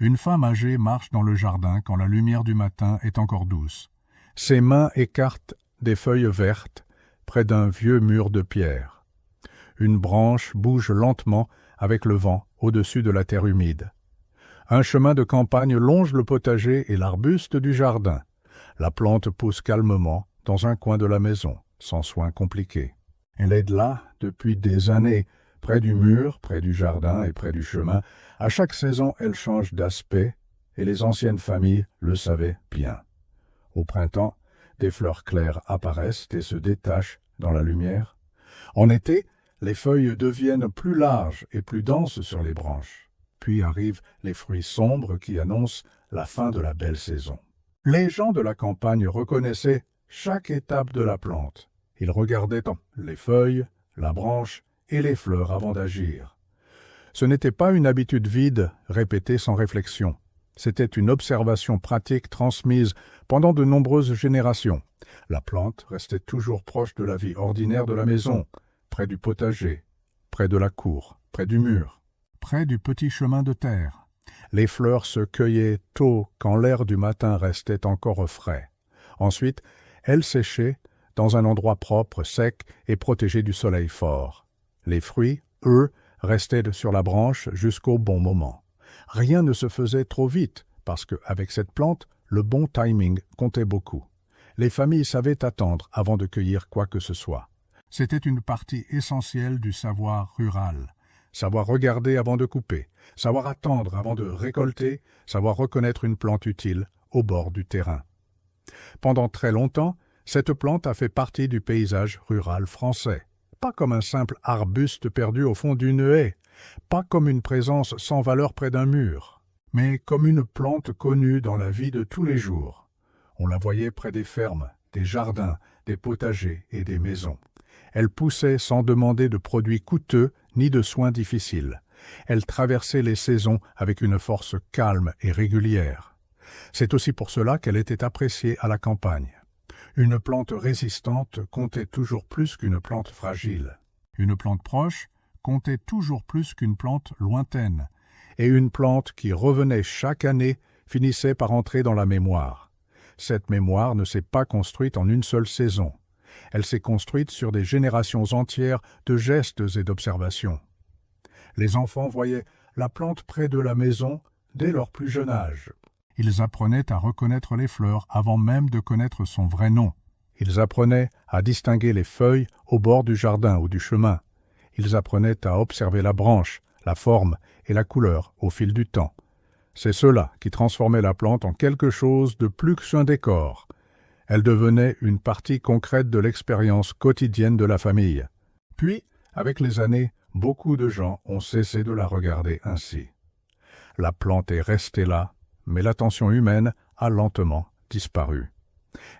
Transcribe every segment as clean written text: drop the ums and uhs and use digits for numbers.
Une femme âgée marche dans le jardin quand la lumière du matin est encore douce. Ses mains écartent des feuilles vertes près d'un vieux mur de pierre. Une branche bouge lentement avec le vent au-dessus de la terre humide. Un chemin de campagne longe le potager et l'arbuste du jardin. La plante pousse calmement dans un coin de la maison, sans soin compliqués. Elle est là depuis des années, près du mur, près du jardin et près du chemin. À chaque saison, elle change d'aspect, et les anciennes familles le savaient bien. Au printemps, des fleurs claires apparaissent et se détachent dans la lumière. En été, les feuilles deviennent plus larges et plus denses sur les branches. Puis arrivent les fruits sombres qui annoncent la fin de la belle saison. Les gens de la campagne reconnaissaient chaque étape de la plante. Ils regardaient les feuilles, la branche et les fleurs avant d'agir. Ce n'était pas une habitude vide, répétée sans réflexion. C'était une observation pratique transmise pendant de nombreuses générations. La plante restait toujours proche de la vie ordinaire de la maison, près du potager, près de la cour, près du mur, près du petit chemin de terre. Les fleurs se cueillaient tôt quand l'air du matin restait encore frais. Ensuite, elles séchaient dans un endroit propre, sec et protégé du soleil fort. Les fruits, eux, restaient sur la branche jusqu'au bon moment. Rien ne se faisait trop vite, parce qu'avec cette plante, le bon timing comptait beaucoup. Les familles savaient attendre avant de cueillir quoi que ce soit. C'était une partie essentielle du savoir rural. Savoir regarder avant de couper, savoir attendre avant de récolter, savoir reconnaître une plante utile au bord du terrain. Pendant très longtemps, cette plante a fait partie du paysage rural français. Pas comme un simple arbuste perdu au fond d'une haie, pas comme une présence sans valeur près d'un mur, mais comme une plante connue dans la vie de tous les jours. On la voyait près des fermes, des jardins, des potagers et des maisons. Elle poussait sans demander de produits coûteux ni de soins difficiles. Elle traversait les saisons avec une force calme et régulière. C'est aussi pour cela qu'elle était appréciée à la campagne. Une plante résistante comptait toujours plus qu'une plante fragile. Une plante proche comptait toujours plus qu'une plante lointaine. Et une plante qui revenait chaque année finissait par entrer dans la mémoire. Cette mémoire ne s'est pas construite en une seule saison. Elle s'est construite sur des générations entières de gestes et d'observations. Les enfants voyaient la plante près de la maison dès leur plus jeune âge. Ils apprenaient à reconnaître les fleurs avant même de connaître son vrai nom. Ils apprenaient à distinguer les feuilles au bord du jardin ou du chemin. Ils apprenaient à observer la branche, la forme et la couleur au fil du temps. C'est cela qui transformait la plante en quelque chose de plus qu'un décor. Elle devenait une partie concrète de l'expérience quotidienne de la famille. Puis, avec les années, beaucoup de gens ont cessé de la regarder ainsi. La plante est restée là, mais l'attention humaine a lentement disparu.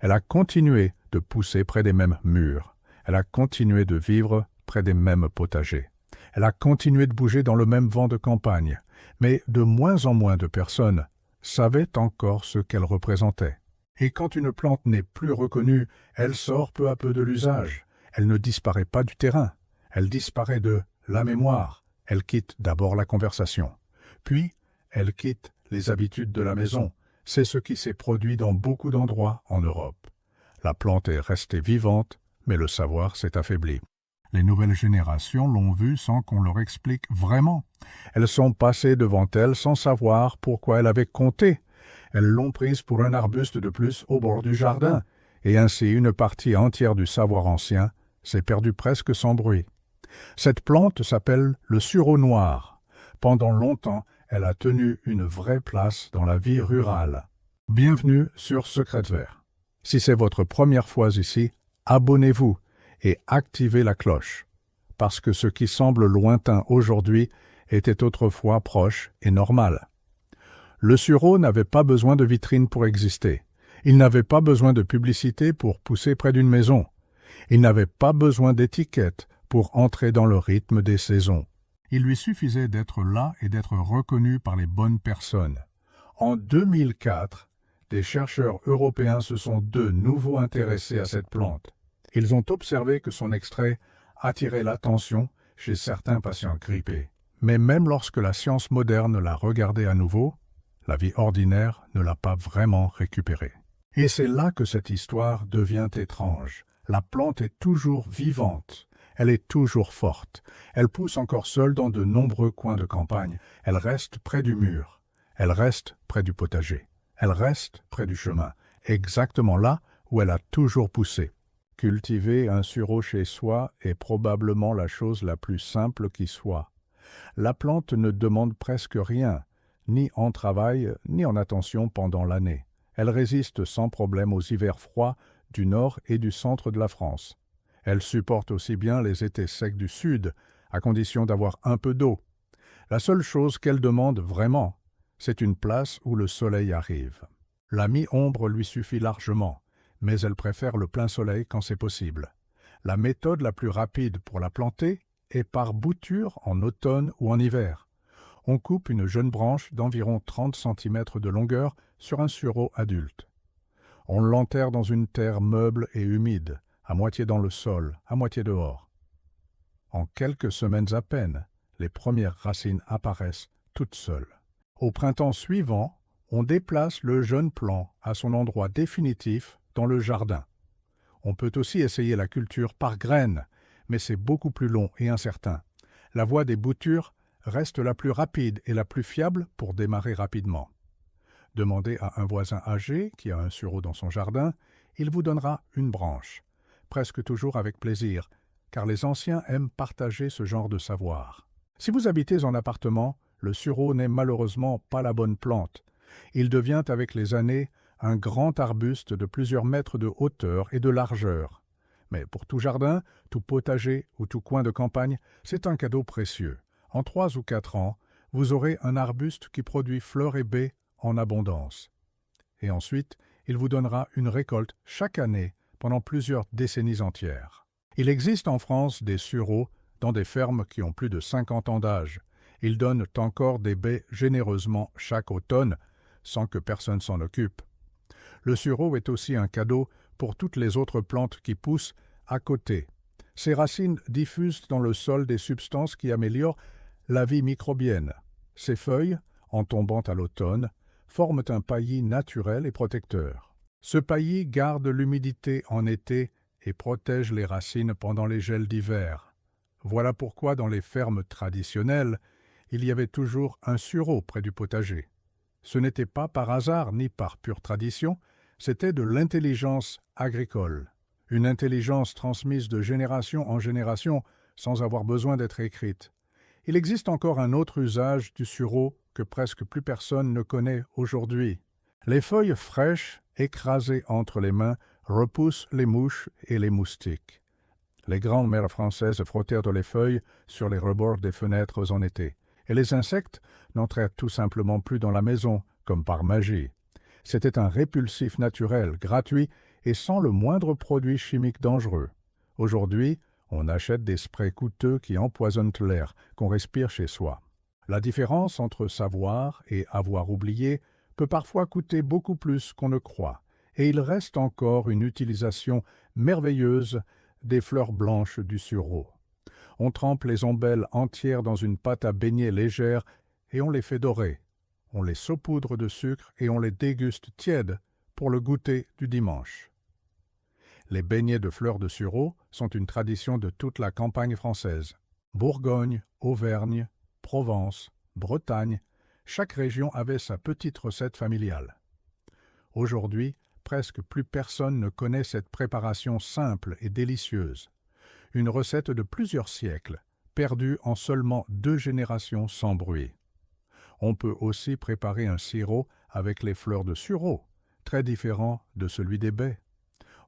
Elle a continué de pousser près des mêmes murs. Elle a continué de vivre près des mêmes potagers. Elle a continué de bouger dans le même vent de campagne. Mais de moins en moins de personnes savaient encore ce qu'elle représentait. Et quand une plante n'est plus reconnue, elle sort peu à peu de l'usage. Elle ne disparaît pas du terrain. Elle disparaît de la mémoire. Elle quitte d'abord la conversation. Puis, elle quitte les habitudes de la maison. C'est ce qui s'est produit dans beaucoup d'endroits en Europe. La plante est restée vivante, mais le savoir s'est affaibli. Les nouvelles générations l'ont vue sans qu'on leur explique vraiment. Elles sont passées devant elle sans savoir pourquoi elle avait compté. Elles l'ont prise pour un arbuste de plus au bord du jardin, et ainsi une partie entière du savoir ancien s'est perdue presque sans bruit. Cette plante s'appelle le sureau noir. Pendant longtemps, elle a tenu une vraie place dans la vie rurale. Bienvenue sur Secrets Verts. Si c'est votre première fois ici, abonnez-vous et activez la cloche, parce que ce qui semble lointain aujourd'hui était autrefois proche et normal. Le sureau n'avait pas besoin de vitrine pour exister. Il n'avait pas besoin de publicité pour pousser près d'une maison. Il n'avait pas besoin d'étiquette pour entrer dans le rythme des saisons. Il lui suffisait d'être là et d'être reconnu par les bonnes personnes. En 2004, des chercheurs européens se sont de nouveau intéressés à cette plante. Ils ont observé que son extrait attirait l'attention chez certains patients grippés. Mais même lorsque la science moderne l'a regardé à nouveau, La vie ordinaire ne l'a pas vraiment récupéré. Et c'est là que cette histoire devient étrange. La plante est toujours vivante, elle est toujours forte, elle pousse encore seule dans de nombreux coins de campagne, elle reste près du mur, elle reste près du potager, elle reste près du chemin, exactement là où elle a toujours poussé. Cultiver un sureau chez soi est probablement la chose la plus simple qui soit. La plante ne demande presque rien, ni en travail, ni en attention pendant l'année. Elle résiste sans problème aux hivers froids du nord et du centre de la France. Elle supporte aussi bien les étés secs du sud, à condition d'avoir un peu d'eau. La seule chose qu'elle demande vraiment, c'est une place où le soleil arrive. La mi-ombre lui suffit largement, mais elle préfère le plein soleil quand c'est possible. La méthode la plus rapide pour la planter est par bouture en automne ou en hiver. On coupe une jeune branche d'environ 30 cm de longueur sur un sureau adulte. On l'enterre dans une terre meuble et humide, à moitié dans le sol, à moitié dehors. En quelques semaines à peine, les premières racines apparaissent toutes seules. Au printemps suivant, on déplace le jeune plant à son endroit définitif dans le jardin. On peut aussi essayer la culture par graines, mais c'est beaucoup plus long et incertain. La voie des boutures reste la plus rapide et la plus fiable pour démarrer rapidement. Demandez à un voisin âgé qui a un sureau dans son jardin, il vous donnera une branche, presque toujours avec plaisir, car les anciens aiment partager ce genre de savoir. Si vous habitez en appartement, le sureau n'est malheureusement pas la bonne plante. Il devient avec les années un grand arbuste de plusieurs mètres de hauteur et de largeur. Mais pour tout jardin, tout potager ou tout coin de campagne, c'est un cadeau précieux. En 3 ou 4 ans, vous aurez un arbuste qui produit fleurs et baies en abondance. Et ensuite, il vous donnera une récolte chaque année pendant plusieurs décennies entières. Il existe en France des sureaux dans des fermes qui ont plus de 50 ans d'âge. Ils donnent encore des baies généreusement chaque automne, sans que personne s'en occupe. Le sureau est aussi un cadeau pour toutes les autres plantes qui poussent à côté. Ses racines diffusent dans le sol des substances qui améliorent la vie microbienne. Ses feuilles, en tombant à l'automne, forment un paillis naturel et protecteur. Ce paillis garde l'humidité en été et protège les racines pendant les gels d'hiver. Voilà pourquoi dans les fermes traditionnelles, il y avait toujours un sureau près du potager. Ce n'était pas par hasard ni par pure tradition, c'était de l'intelligence agricole. Une intelligence transmise de génération en génération sans avoir besoin d'être écrite. Il existe encore un autre usage du sureau que presque plus personne ne connaît aujourd'hui. Les feuilles fraîches, écrasées entre les mains, repoussent les mouches et les moustiques. Les grandes-mères françaises frottèrent les feuilles sur les rebords des fenêtres en été, et les insectes n'entrèrent tout simplement plus dans la maison, comme par magie. C'était un répulsif naturel, gratuit et sans le moindre produit chimique dangereux. Aujourd'hui, on achète des sprays coûteux qui empoisonnent l'air qu'on respire chez soi. La différence entre savoir et avoir oublié peut parfois coûter beaucoup plus qu'on ne croit, et il reste encore une utilisation merveilleuse des fleurs blanches du sureau. On trempe les ombelles entières dans une pâte à beignet légère et on les fait dorer. On les saupoudre de sucre et on les déguste tièdes pour le goûter du dimanche. Les beignets de fleurs de sureau sont une tradition de toute la campagne française. Bourgogne, Auvergne, Provence, Bretagne, chaque région avait sa petite recette familiale. Aujourd'hui, presque plus personne ne connaît cette préparation simple et délicieuse. Une recette de plusieurs siècles, perdue en seulement 2 générations sans bruit. On peut aussi préparer un sirop avec les fleurs de sureau, très différent de celui des baies.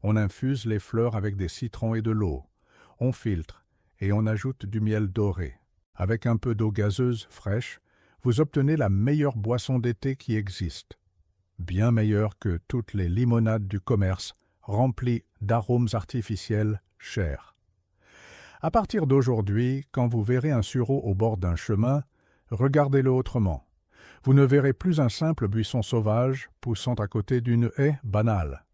On infuse les fleurs avec des citrons et de l'eau. On filtre et on ajoute du miel doré. Avec un peu d'eau gazeuse fraîche, vous obtenez la meilleure boisson d'été qui existe. Bien meilleure que toutes les limonades du commerce, remplies d'arômes artificiels chers. À partir d'aujourd'hui, quand vous verrez un sureau au bord d'un chemin, regardez-le autrement. Vous ne verrez plus un simple buisson sauvage poussant à côté d'une haie banale.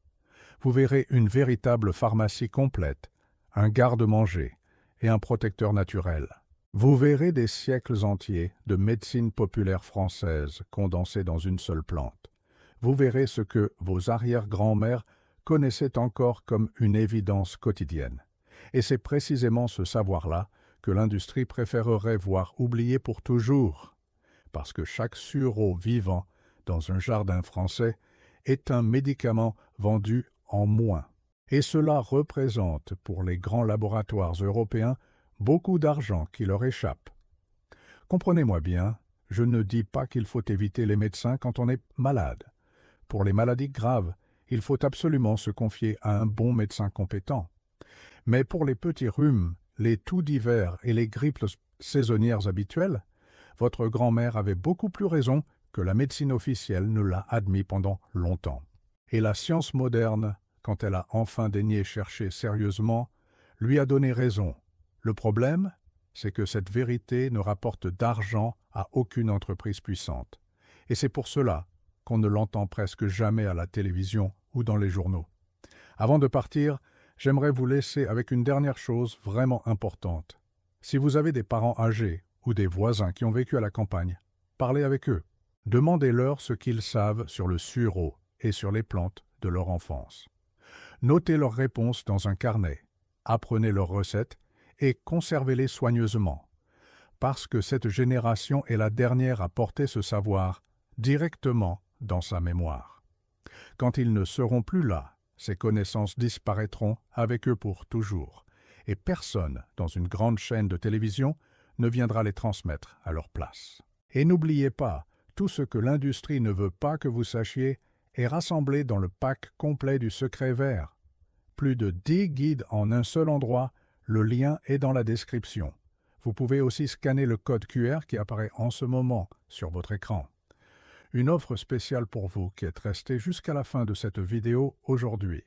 Vous verrez une véritable pharmacie complète, un garde-manger et un protecteur naturel. Vous verrez des siècles entiers de médecine populaire française condensés dans une seule plante. Vous verrez ce que vos arrière-grands-mères connaissaient encore comme une évidence quotidienne. Et c'est précisément ce savoir-là que l'industrie préférerait voir oublié pour toujours, parce que chaque sureau vivant dans un jardin français est un médicament vendu en moins. Et cela représente pour les grands laboratoires européens beaucoup d'argent qui leur échappe. Comprenez-moi bien, je ne dis pas qu'il faut éviter les médecins quand on est malade. Pour les maladies graves, il faut absolument se confier à un bon médecin compétent. Mais pour les petits rhumes, les toux d'hiver et les grippes saisonnières habituelles, votre grand-mère avait beaucoup plus raison que la médecine officielle ne l'a admis pendant longtemps. Et la science moderne, quand elle a enfin daigné chercher sérieusement, lui a donné raison. Le problème, c'est que cette vérité ne rapporte d'argent à aucune entreprise puissante. Et c'est pour cela qu'on ne l'entend presque jamais à la télévision ou dans les journaux. Avant de partir, j'aimerais vous laisser avec une dernière chose vraiment importante. Si vous avez des parents âgés ou des voisins qui ont vécu à la campagne, parlez avec eux. Demandez-leur ce qu'ils savent sur le sureau et sur les plantes de leur enfance. Notez leurs réponses dans un carnet, apprenez leurs recettes et conservez-les soigneusement, parce que cette génération est la dernière à porter ce savoir directement dans sa mémoire. Quand ils ne seront plus là, ces connaissances disparaîtront avec eux pour toujours, et personne, dans une grande chaîne de télévision, ne viendra les transmettre à leur place. Et n'oubliez pas, tout ce que l'industrie ne veut pas que vous sachiez est rassemblé dans le pack complet du Secret Vert. Plus de 10 guides en un seul endroit, le lien est dans la description. Vous pouvez aussi scanner le code QR qui apparaît en ce moment sur votre écran. Une offre spéciale pour vous qui êtes resté jusqu'à la fin de cette vidéo aujourd'hui.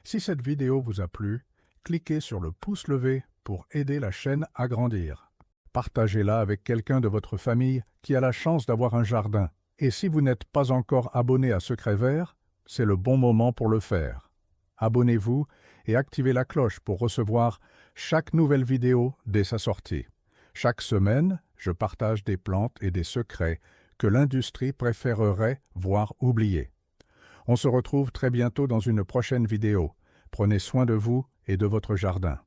Si cette vidéo vous a plu, cliquez sur le pouce levé pour aider la chaîne à grandir. Partagez-la avec quelqu'un de votre famille qui a la chance d'avoir un jardin. Et si vous n'êtes pas encore abonné à Secret Vert, c'est le bon moment pour le faire. Abonnez-vous et activez la cloche pour recevoir chaque nouvelle vidéo dès sa sortie. Chaque semaine, je partage des plantes et des secrets que l'industrie préférerait voir oubliés. On se retrouve très bientôt dans une prochaine vidéo. Prenez soin de vous et de votre jardin.